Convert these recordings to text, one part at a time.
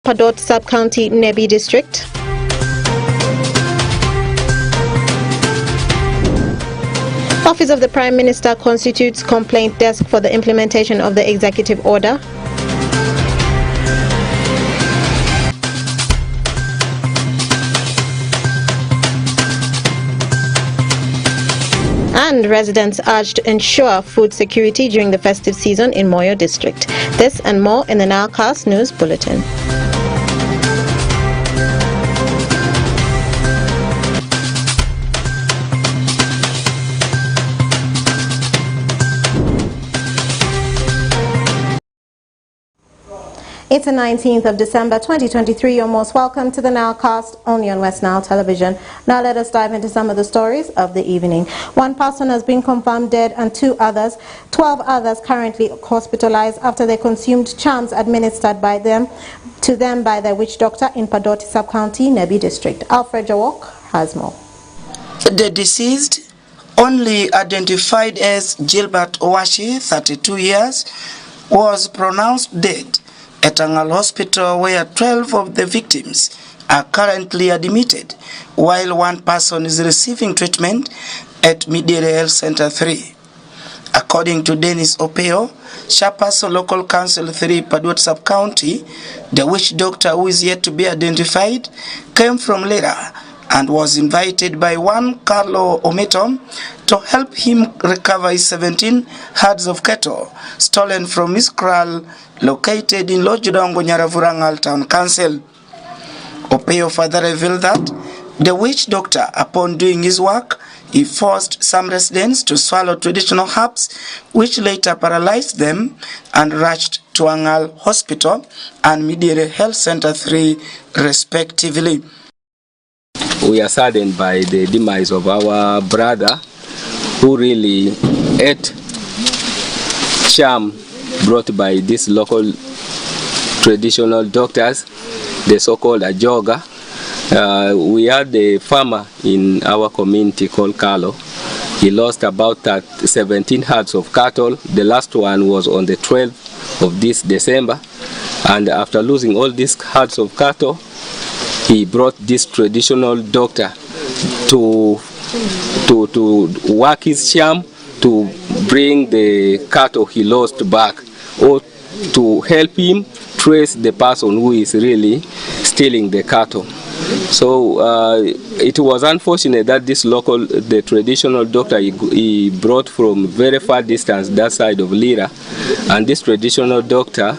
Padot Sub-County, Nebi District. Office of the Prime Minister constitutes complaint desk for the implementation of the executive order. And residents urged to ensure food security during the festive season in Moyo District. This and more in the NILE CAST News Bulletin. It's the 19th of December 2023. You're most welcome to the NILE CAST, only on West Nile Television. Now let us dive into some of the stories of the evening. One person has been confirmed dead and 12 others currently hospitalized after they consumed charms administered to them by the witch doctor in Padot Sub-County, Nebi District. Alfred Jawok has more. The deceased, only identified as Gilbert Owashi, 32 years, was pronounced dead at NILE Hospital, where 12 of the victims are currently admitted, while one person is receiving treatment at Midere Health Center 3. According to Dennis Opeo, Chairperson Local Council 3 Padot Sub-County, the witch doctor, who is yet to be identified, came from Lera and was invited by one Carlo Ometom to help him recover his 17 herds of cattle stolen from his kraal located in Lojudongo, Nyaravurangal Town Council. Opeo further revealed that the witch doctor, upon doing his work, he forced some residents to swallow traditional herbs, which later paralyzed them and rushed to NILE Hospital and Midere Health Center 3, respectively. We are saddened by the demise of our brother, who really ate charm brought by these local traditional doctors, the so-called Ajoga. We had a farmer in our community called Carlo. He lost about 17 herds of cattle. The last one was on the 12th of this December. And after losing all these herds of cattle, he brought this traditional doctor to work his charm to bring the cattle he lost back, or to help him trace the person who is really stealing the cattle. So it was unfortunate that the traditional doctor he brought from very far distance, that side of Lira, and this traditional doctor,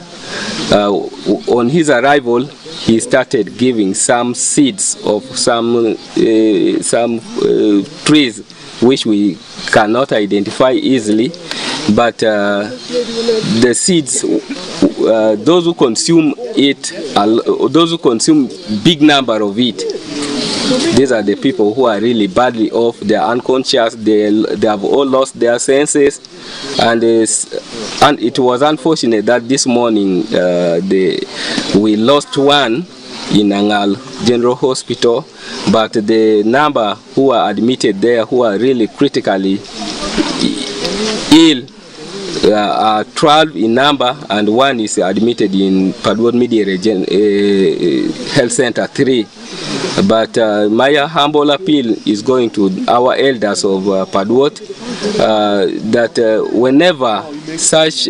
on his arrival, he started giving some seeds of some trees which we cannot identify easily, but the seeds, those who consume it, those who consume big number of it, these are the people who are really badly off. They are unconscious. They have all lost their senses, and it was unfortunate that this morning we lost one in NILE General Hospital, but the number who are admitted there, who are really critically ill, are 12 in number, and one is admitted in Padot Midere Health Center 3. But my humble appeal is going to our elders of Padot, that whenever such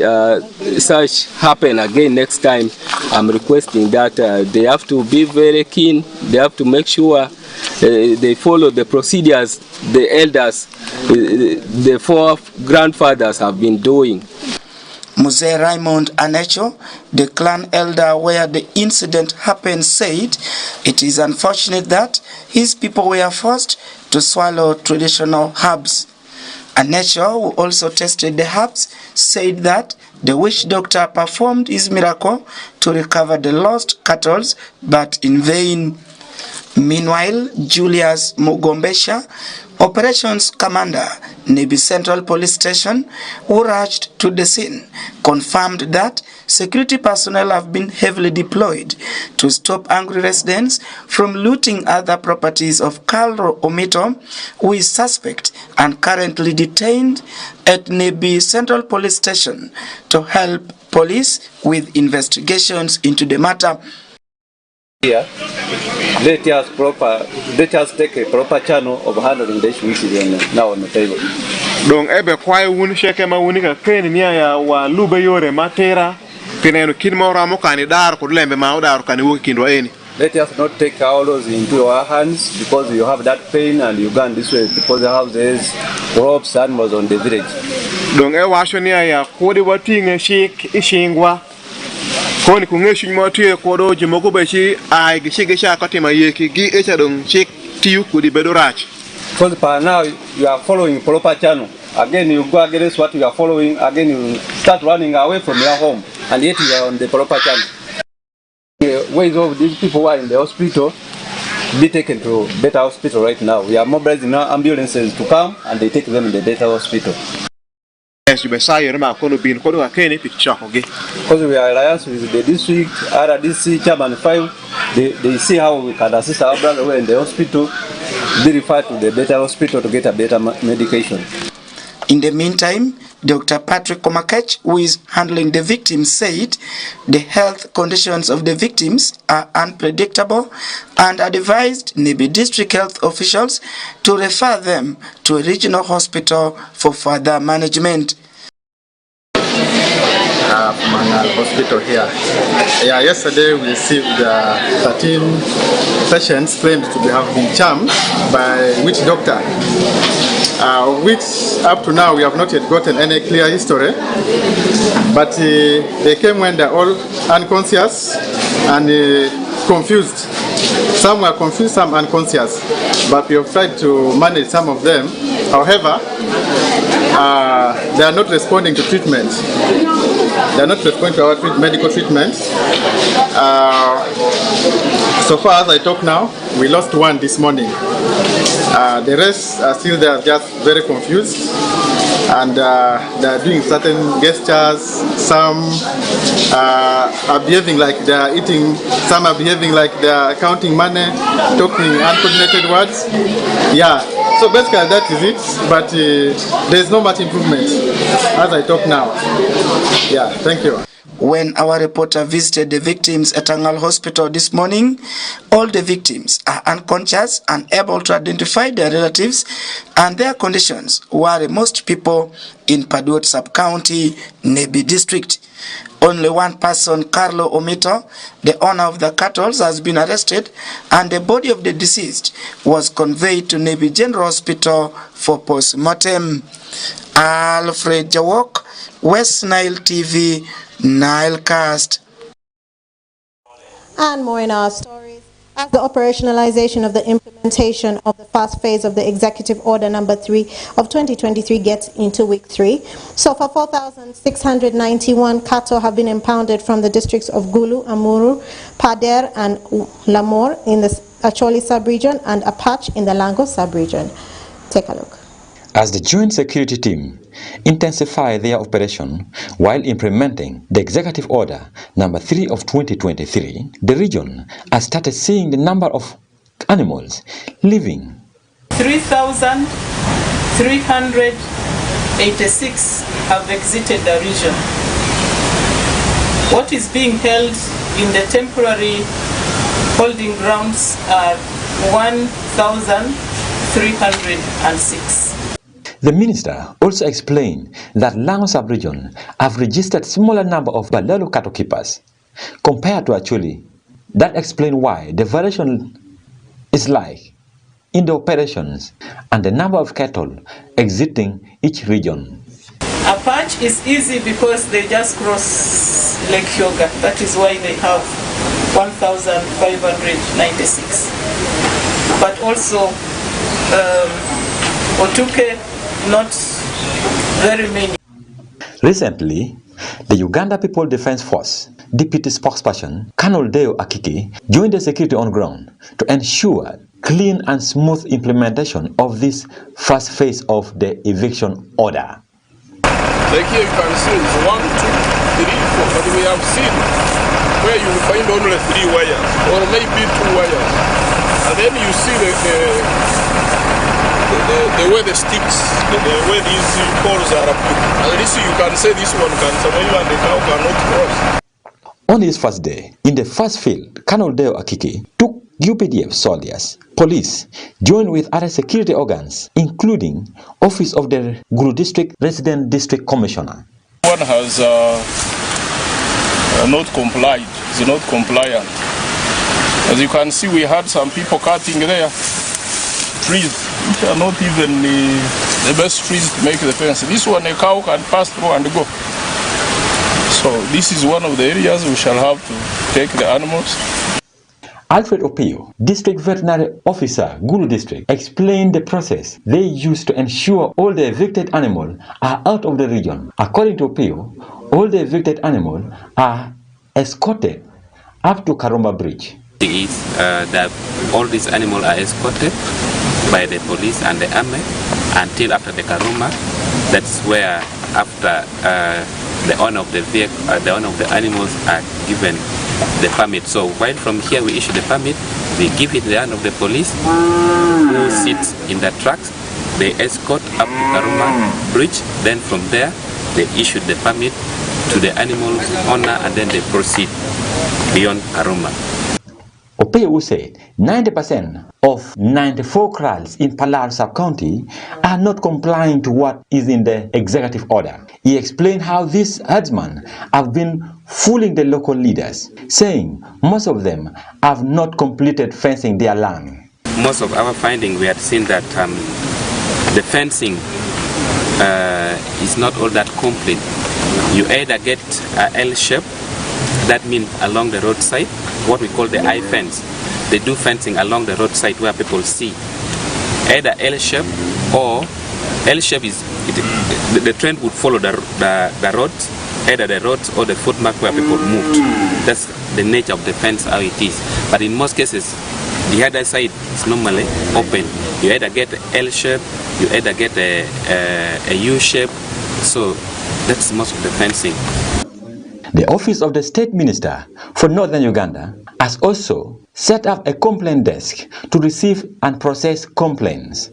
happen again next time, I'm requesting that they have to be very keen. They have to make sure they follow the procedures the elders, the four grandfathers have been doing. Muse Raymond Anecho, the clan elder where the incident happened, said it is unfortunate that his people were forced to swallow traditional herbs. Anecho, who also tested the herbs, said that the witch doctor performed his miracle to recover the lost cattle, but in vain. Meanwhile, Julius Mugombesha, Operations Commander, Nebi Central Police Station, who rushed to the scene, confirmed that security personnel have been heavily deployed to stop angry residents from looting other properties of Carlo Omito, who is suspect and currently detained at Nebi Central Police Station to help police with investigations into the matter. Here, let us take a proper channel of handling the issue which is now on the table. Donc ebe kwai wun sheke ma wuni ka ken niya ya wa lube yore matera pineno kin mora mo kan dar ko lembe ma dar kan wo kin eni. Let us not take our laws into our hands because you have that pain and you go this way because the houses, crops, animals on the village. Donc e wa shonia ya ko de watinga shik ishingwa ko ni kungeshi mo tie ko do jimo ko be shi ai gi shige sha ko tima yeki gi echa dong shik tiu ku di bedorach. Because by now you are following proper channel. Again you go against what you are following, again you start running away from your home and yet you are on the proper channel. The ways of these people who are in the hospital be taken to better hospital right now. We are mobilizing now ambulances to come and they take them in the better hospital. Yes, you say you're not going to be in Kodo Kane picture, okay? Because we are alliance with the district, RDC, Chairman 5, they see how we can assist our brother who are in the hospital, be referred to the better hospital to get a better medication. In the meantime, Dr. Patrick Komakech, who is handling the victims, said the health conditions of the victims are unpredictable and advised Nibi district health officials to refer them to a regional hospital for further management. From NILE hospital here. Yeah, yesterday we received 13 patients claimed to have been charmed by witch doctor, which up to now we have not yet gotten any clear history, but they came when they're all unconscious and confused. Some were confused, some unconscious, but we have tried to manage some of them. However, they are not responding to treatment. They are not responding to our medical treatment. So far as I talk now, we lost one this morning. The rest are still there, just very confused, and they are doing certain gestures. Some are behaving like they are eating. Some are behaving like they are counting money, talking uncoordinated words. Yeah. So basically that is it, but there is no much improvement as I talk now. Yeah, thank you. When our reporter visited the victims at NILE Hospital this morning, all the victims are unconscious, unable to identify their relatives and their conditions worry most people in Paduot Sub-County, Nebi District. Only one person, Carlo Omito, the owner of the cattle, has been arrested and the body of the deceased was conveyed to Nebi General Hospital for post-mortem. Alfred Jawok, West Nile TV, NILE CAST. And more in our stories. As the operationalization of the implementation of the first phase of the Executive Order number 3 of 2023 gets into week 3, so far 4,691 cattle have been impounded from the districts of Gulu, Amuru, Pader, and Lamor in the Acholi sub-region and Apache in the Lango sub-region. Take a look. As the Joint Security Team intensify their operation while implementing the Executive Order number 3 of 2023, the region has started seeing the number of animals living. 3,386 have exited the region. What is being held in the temporary holding grounds are 1,306. The minister also explained that Lango sub-region have registered smaller number of Balelo cattle keepers compared to Acholi. That explains why the variation is like in the operations and the number of cattle exiting each region. Apache is easy because they just cross Lake Hyoga. That is why they have 1,596. But also Otuke, not very many. Recently, the Uganda People Defense Force Deputy Spokesperson Colonel Deo Akiki joined the security on ground to ensure clean and smooth implementation of this first phase of the eviction order. Like here you can see it's 1, 2, 3, 4, but we have seen where you will find only 3 wires or maybe 2 wires. And then you see the way the sticks, the way these poles are put. At least you can say this one can survive and the cow cannot cross. On his first day, in the first field, Colonel Deo Akiki took UPDF soldiers, police, joined with other security organs, including Office of the Guru District Resident District Commissioner. One has not complied, is not compliant. As you can see, we had some people cutting there trees, which are not even the best trees to make the fence. This one, a cow can pass through and go. So this is one of the areas we shall have to take the animals. Alfred Opio, District Veterinary Officer, Guru District, explained the process they use to ensure all the evicted animals are out of the region. According to Opio, all the evicted animals are escorted up to Karumba Bridge. Is that all these animals are escorted by the police and the army until after the Karuma. That's where after the owner of the vehicle, the owner of the animals are given the permit. So while from here we issue the permit, we give it to the owner of the police who sits in the trucks. They escort up to Karuma Bridge. Then from there they issue the permit to the animal owner and then they proceed beyond Karuma. Opeu said 90% of 94 kraals in Palar sub-county are not complying to what is in the executive order. He explained how these herdsmen have been fooling the local leaders, saying most of them have not completed fencing their land. Most of our finding, we had seen that the fencing is not all that complete. You either get an L shape, that means along the roadside, what we call the I fence. They do fencing along the roadside where people see. Either L shape or L shape is, the trend would follow the roads, either the roads or the footmark where people moved. That's the nature of the fence, how it is. But in most cases, the other side is normally open. You either get L shape, you either get a U shape. So that's most of the fencing. The Office of the State Minister for Northern Uganda has also set up a complaint desk to receive and process complaints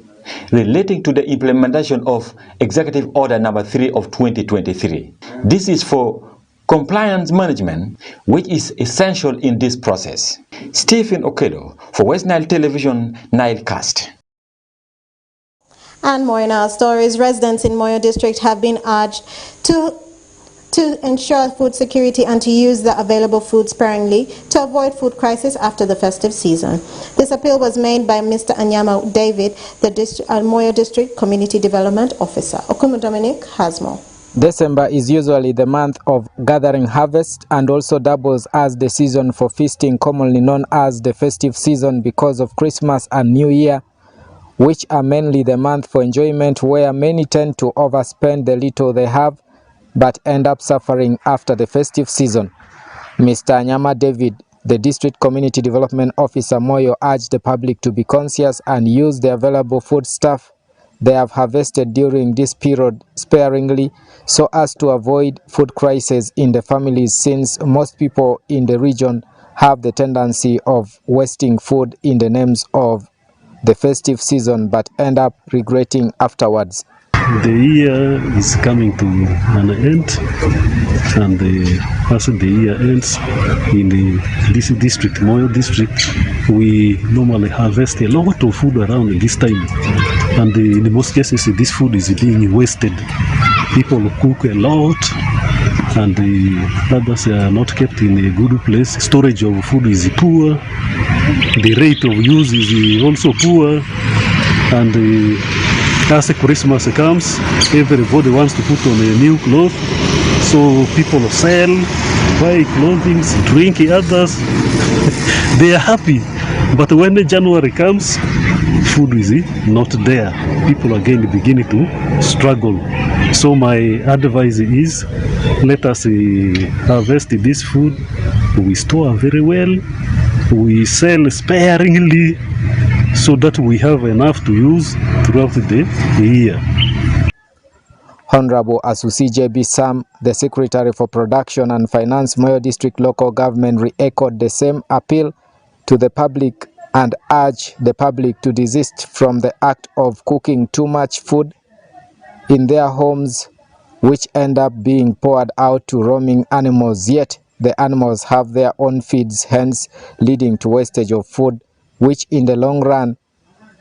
relating to the implementation of Executive Order Number 3 of 2023. This is for compliance management, which is essential in this process. Stephen Okedo for West Nile Television, NILE CAST. And more in our stories, residents in Moyo District have been urged to ensure food security and to use the available food sparingly to avoid food crisis after the festive season. This appeal was made by Mr. Anyama David, the Moyo District Community Development Officer. Okumu Dominic has more. December is usually the month of gathering harvest and also doubles as the season for feasting, commonly known as the festive season because of Christmas and New Year, which are mainly the month for enjoyment, where many tend to overspend the little they have but end up suffering after the festive season. Mr. Anyama David, the District Community Development Officer Moyo, urged the public to be conscious and use the available foodstuff they have harvested during this period sparingly so as to avoid food crisis in the families, since most people in the region have the tendency of wasting food in the names of the festive season but end up regretting afterwards. The year is coming to an end, and as the year ends in this district, Moyo district, we normally harvest a lot of food around this time, and in most cases this food is being wasted. People cook a lot, and the others are not kept in a good place. Storage of food is poor, the rate of use is also poor, and as Christmas comes, everybody wants to put on a new cloth, so people sell, buy clothing, drink others. They are happy, but when the January comes, food is not there. People again beginning to struggle. So my advice is, let us harvest this food, we store very well, we sell sparingly, so that we have enough to use throughout the year. Honorable Asusi JB Sam, the Secretary for Production and Finance, Moyo District Local Government, re-echoed the same appeal to the public and urged the public to desist from the act of cooking too much food in their homes, which end up being poured out to roaming animals. Yet, the animals have their own feeds, hence leading to wastage of food, which in the long run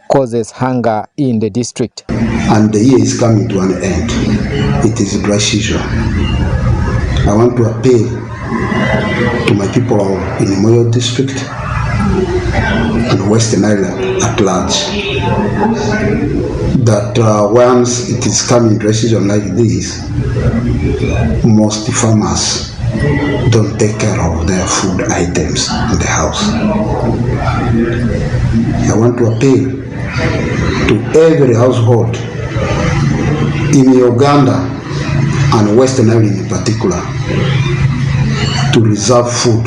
causes hunger in the district. And the year is coming to an end. It is dry season. I want to appeal to my people in the Moyo district and Western Island at large that once it is coming dry season like this, most farmers don't take care of their food items in the house. I want to appeal to every household in Uganda and Western Island in particular to reserve food.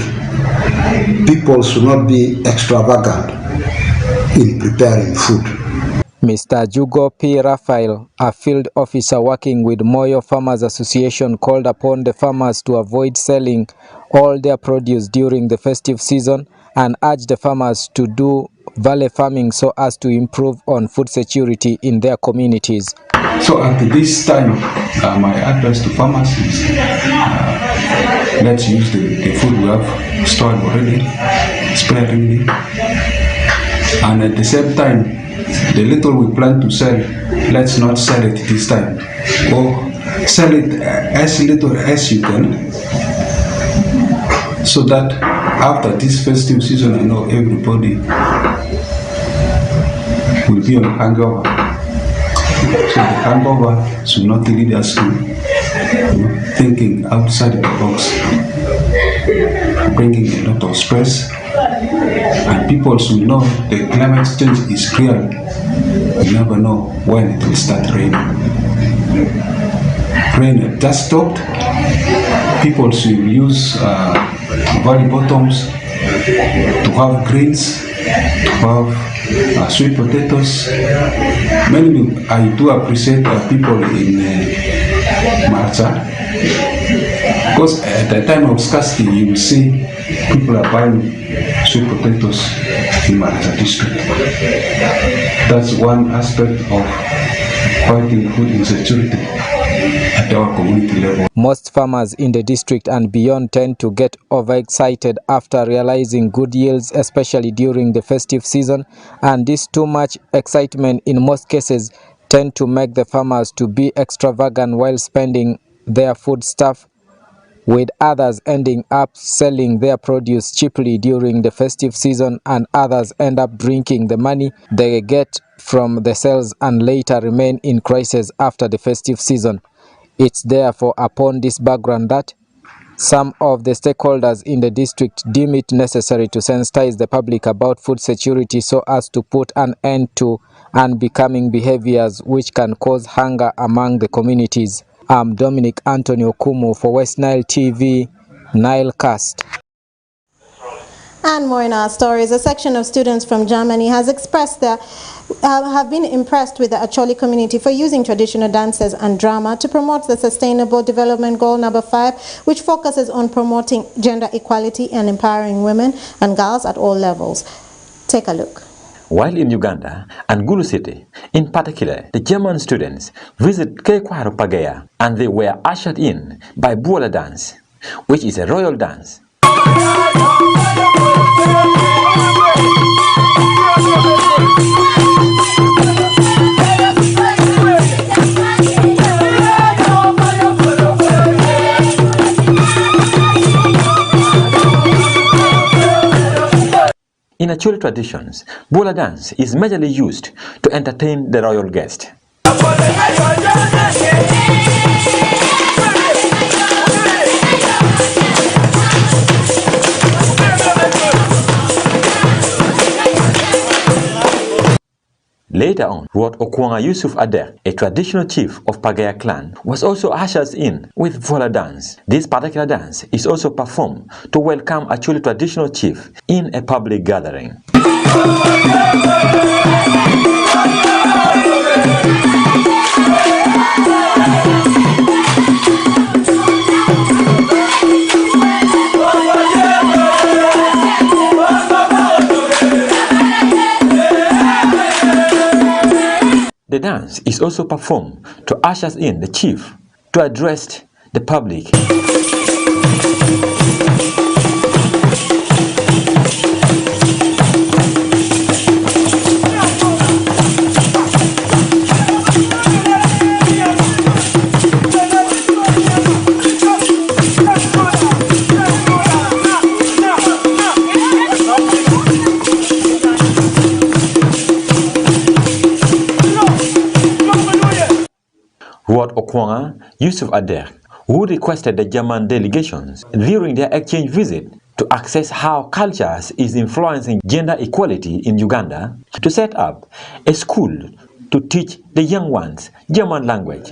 People should not be extravagant in preparing food. Mr. Jugo P. Raphael, a field officer working with Moyo Farmers Association, called upon the farmers to avoid selling all their produce during the festive season and urged the farmers to do valley farming so as to improve on food security in their communities. So at this time, my advice to farmers is let's use the food we have stored already, sparingly, and at the same time, the little we plan to sell, let's not sell it this time, or sell it as little as you can, so that after this festive season, I know everybody will be on hangover. So the hangover should not lead us to thinking outside the box, bringing a lot of stress, and people should know the climate change is real. You never know when it will start raining. Rain has just stopped. People should use valley bottoms to have greens, to have sweet potatoes. Mainly, I do appreciate people in Marcha, because at the time of scarcity, you will see people are buying sweet potatoes in Marcha district. That's one aspect of fighting food insecurity at our community level. Most farmers in the district and beyond tend to get overexcited after realizing good yields, especially during the festive season, and this too much excitement in most cases tend to make the farmers to be extravagant while spending their food stuff, with others ending up selling their produce cheaply during the festive season, and others end up drinking the money they get from the sales and later remain in crisis after the festive season. It's therefore upon this background that some of the stakeholders in the district deem it necessary to sensitize the public about food security so as to put an end to unbecoming behaviors which can cause hunger among the communities. I'm Dominic Anthony Okumu for West Nile TV, NILE CAST. And more in our stories. A section of students from Germany has expressed their have been impressed with the Acholi community for using traditional dances and drama to promote the Sustainable Development Goal number 5, which focuses on promoting gender equality and empowering women and girls at all levels. Take a look. While in Uganda and Gulu City, in particular, the German students visit Kekwaru Pagaya and they were ushered in by Buola dance, which is a royal dance. In Acholi traditions, Buola dance is majorly used to entertain the royal guest. Later on, Ruot Okwanga Yusuf Ader, a traditional chief of Pagaya clan, was also ushered in with Buola dance. This particular dance is also performed to welcome a Acholi traditional chief in a public gathering. The dance is also performed to usher in the chief to address the public. Edward Okwonga, Yusuf Ader, who requested the German delegations during their exchange visit to assess how cultures is influencing gender equality in Uganda, to set up a school to teach the young ones German language.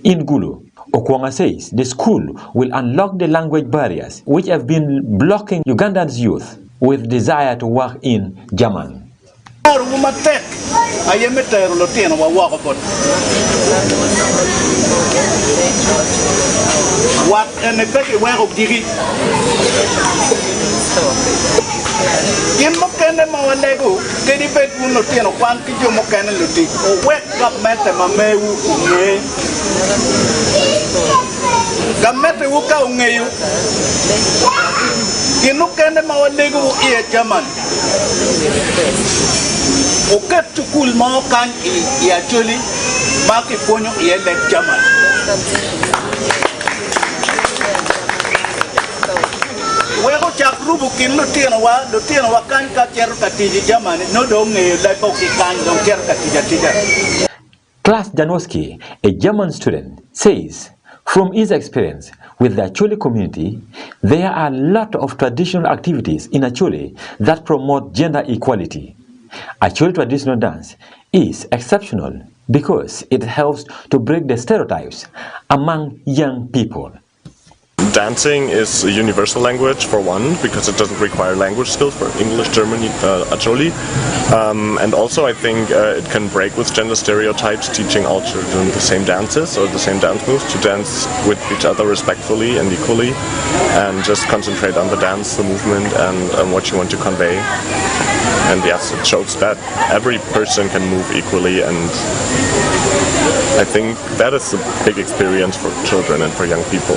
In Gulu, Okwonga says the school will unlock the language barriers which have been blocking Ugandan's youth with desire to work in German. Yin mo kene mawanego kedi bet uno tieno kwan kijo mo kene luti o wek gamete mamewu unge gamete wuka ungeyu inu kene mawanego ie German o ketu kul ma kan i actually ma ki ponyo ie le German wego chak rubu kin lutino wa kan ka cher ka tiji German no do nge le ko ki kan do cher ka tija. Klaus Janowski, a German student, says from his experience with the Acholi community, there are a lot of traditional activities in Acholi that promote gender equality. Acholi traditional dance is exceptional because it helps to break the stereotypes among young people. Dancing is a universal language for one, because it doesn't require language skills for English, German, Acholi. And also I think it can break with gender stereotypes, teaching all children the same dances or the same dance moves, to dance with each other respectfully and equally, and just concentrate on the dance, the movement, and what you want to convey. And yes, it shows that every person can move equally, and I think that is a big experience for children and for young people.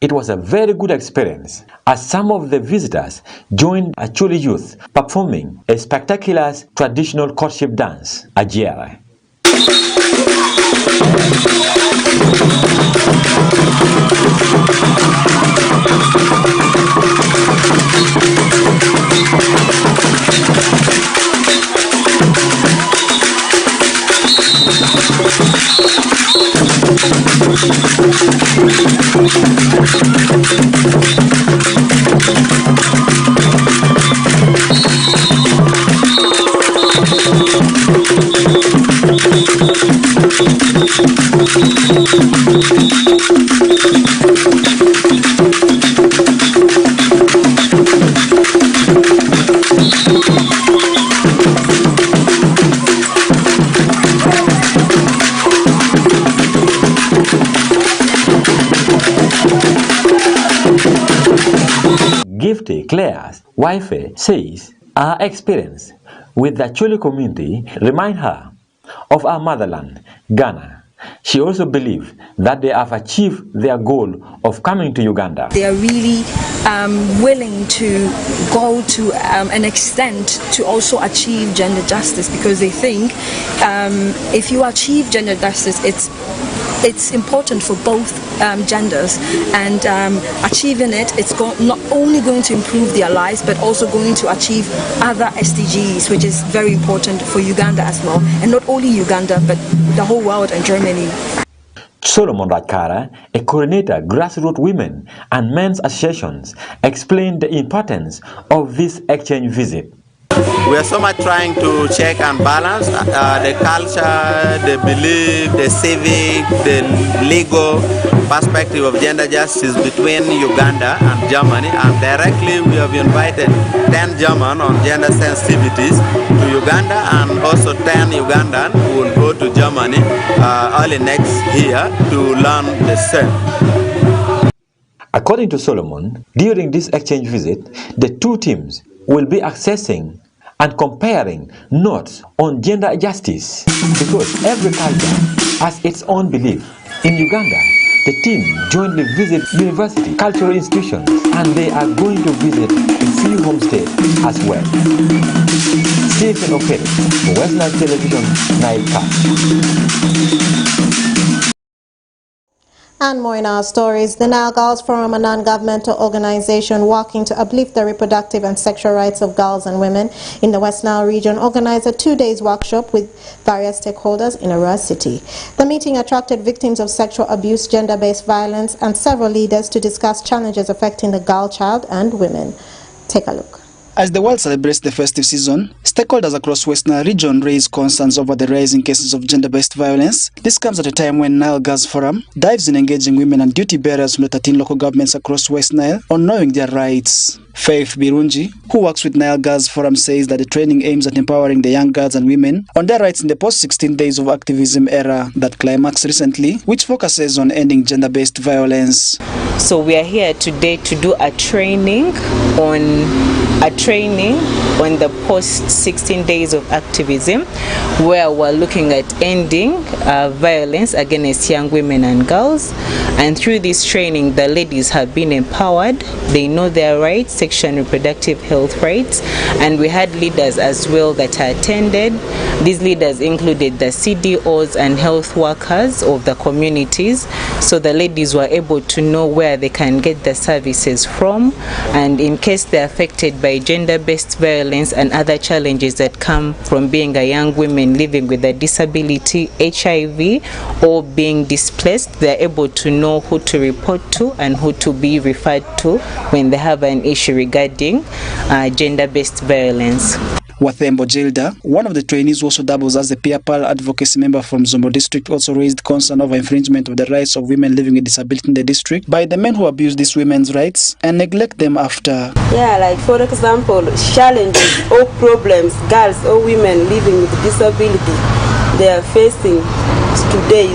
It was a very good experience as some of the visitors joined Acholi youth performing a spectacular traditional courtship dance, Ajere. Gifty Claire's wife says her experience with the Acholi community remind her of our motherland, Ghana. She also believes that they have achieved their goal of coming to Uganda. They are really willing to go to an extent to also achieve gender justice, because they think if you achieve gender justice, it's important for both genders, and achieving it's not only going to improve their lives, but also going to achieve other SDGs, which is very important for Uganda as well, and not only Uganda, but the whole world and Germany. Solomon Rajkara, a coordinator, grassroots women and men's associations, explained the importance of this exchange visit. We are so much trying to check and balance the culture, the belief, the civic, the legal perspective of gender justice between Uganda and Germany. And directly we have invited 10 German on gender sensitivities to Uganda, and also 10 Ugandan who will go to Germany early next year to learn the same. According to Solomon, during this exchange visit, the two teams will be accessing and comparing notes on gender justice, because every culture has its own belief. In Uganda, the team jointly visit university, cultural institutions, and they are going to visit a few homestays as well. Stephen Okere, for West Nile Television, NILE CAST. And more in our stories. The Nile Girls Forum, a non-governmental organization working to uplift the reproductive and sexual rights of girls and women in the West Nile region, organized a 2-day workshop with various stakeholders in Arua City. The meeting attracted victims of sexual abuse, gender-based violence, and several leaders to discuss challenges affecting the girl child and women. Take a look. As the world celebrates the festive season, stakeholders across West Nile region raise concerns over the rising cases of gender-based violence. This comes at a time when Nile Girls Forum dives in engaging women and duty bearers from the 13 local governments across West Nile on knowing their rights. Faith Birunji, who works with Nile Girls Forum, says that the training aims at empowering the young girls and women on their rights in the post-16 days of activism era that climaxed recently, which focuses on ending gender-based violence. So we are here today to do a training on the post-16 days of activism, where we're looking at ending violence against young women and girls. And through this training, the ladies have been empowered. They know their rights, sexual and reproductive health rights, and we had leaders as well that attended. These leaders included the CDOs and health workers of the communities, so the ladies were able to know where they can get the services from, and in case they're affected by gender-based violence and other challenges that come from being a young woman living with a disability, HIV, or being displaced, they're able to know who to report to and who to be referred to when they have an issue regarding gender-based violence. Wathembo Gilda, one of the trainees who also doubles as the peer pal advocacy member from Zombo district, also raised concern over infringement of the rights of women living with disability in the district by the men who abuse these women's rights and neglect them after. Yeah, like for example, challenges or problems girls or women living with disability they are facing today.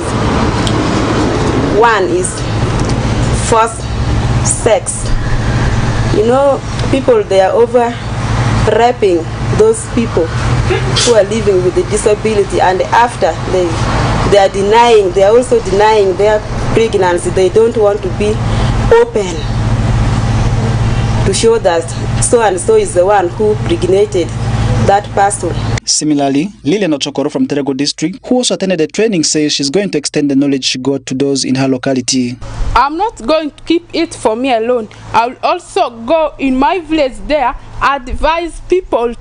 One is forced sex. You know, people, they are over raping those people who are living with the disability, and after they are also denying their pregnancy. They don't want to be open to show that so and so is the one who impregnated that person. Similarly, Lilian Ochokoro from Terego district, who also attended the training, says she's going to extend the knowledge she got to those in her locality. I'm not going to keep it for me alone. I'll also go in my village there, advise people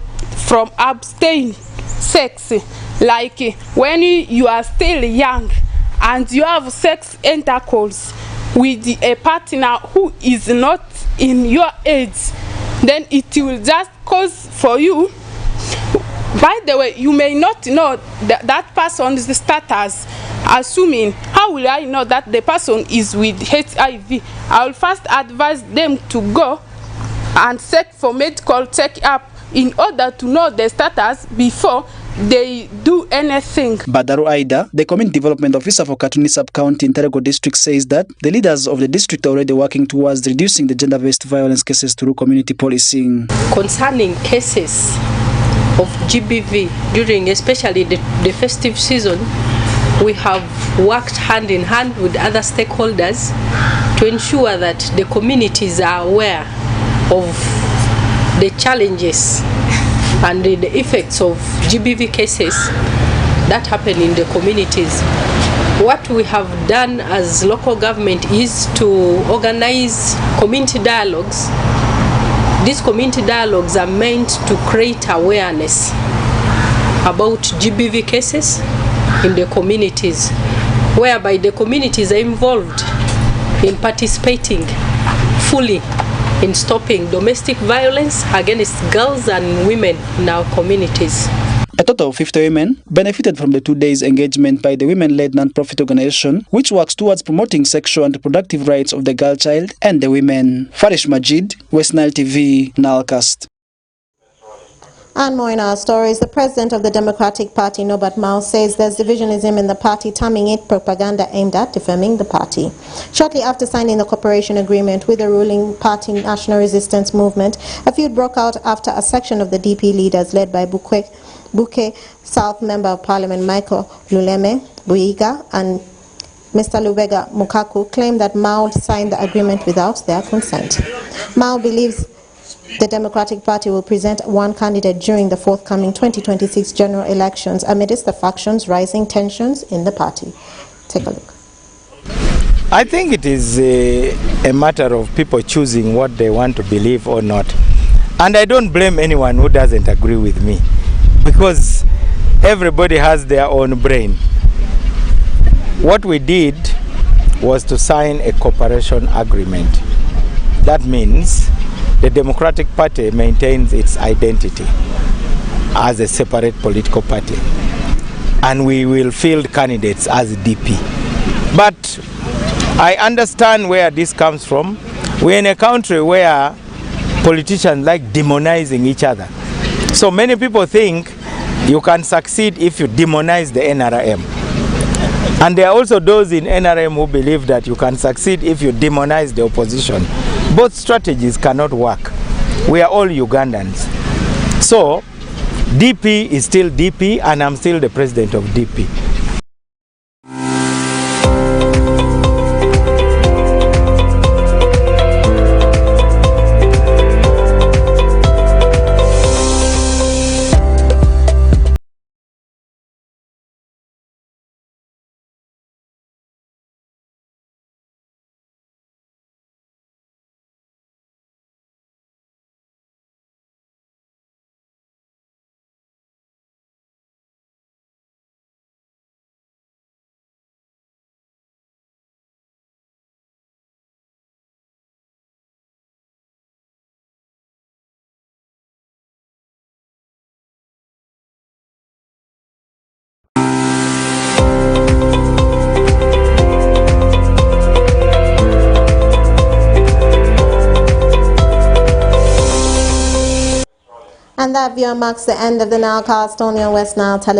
from abstain sex. Like when you are still young and you have sex intercourse with a partner who is not in your age, then it will just cause for you. By the way, you may not know that person's status. Assuming, how will I know that the person is with HIV? I will first advise them to go and seek for medical check-up in order to know the status before they do anything. Badaru Aida, the Community Development Officer for Katuni Sub-County in Terego District, says that the leaders of the district are already working towards reducing the gender-based violence cases through community policing. Concerning cases of GBV during especially the festive season, we have worked hand in hand with other stakeholders to ensure that the communities are aware of the challenges and the effects of GBV cases that happen in the communities. What we have done as local government is to organize community dialogues. These community dialogues are meant to create awareness about GBV cases in the communities, whereby the communities are involved in participating fully in stopping domestic violence against girls and women in our communities. A total of 50 women benefited from the 2 days engagement by the women-led non-profit organization, which works towards promoting sexual and reproductive rights of the girl child and the women. Farish Majid, West Nile TV, NILE CAST. And more in our stories, the president of the Democratic Party, Norbert Mao, says there's divisionism in the party, terming it propaganda aimed at defaming the party. Shortly after signing the cooperation agreement with the ruling party National Resistance Movement, a feud broke out after a section of the DP leaders led by Buke South Member of Parliament Michael Luleme Buiga and Mr. Lubega Mukaku claimed that Mao signed the agreement without their consent. Mao believes The Democratic Party will present one candidate during the forthcoming 2026 general elections amidst the factions rising tensions in the party. Take a look. I think it is a matter of people choosing what they want to believe or not. And I don't blame anyone who doesn't agree with me, because everybody has their own brain. What we did was to sign a cooperation agreement. That means the Democratic Party maintains its identity as a separate political party, and we will field candidates as DP. But I understand where this comes from. We're in a country where politicians like demonizing each other. So many people think you can succeed if you demonize the NRM. And there are also those in NRM who believe that you can succeed if you demonize the opposition. Both strategies cannot work. We are all Ugandans. So DP is still DP, and I'm still the president of DP. And that viewer marks the end of the NILE Cast only on West Nile Television.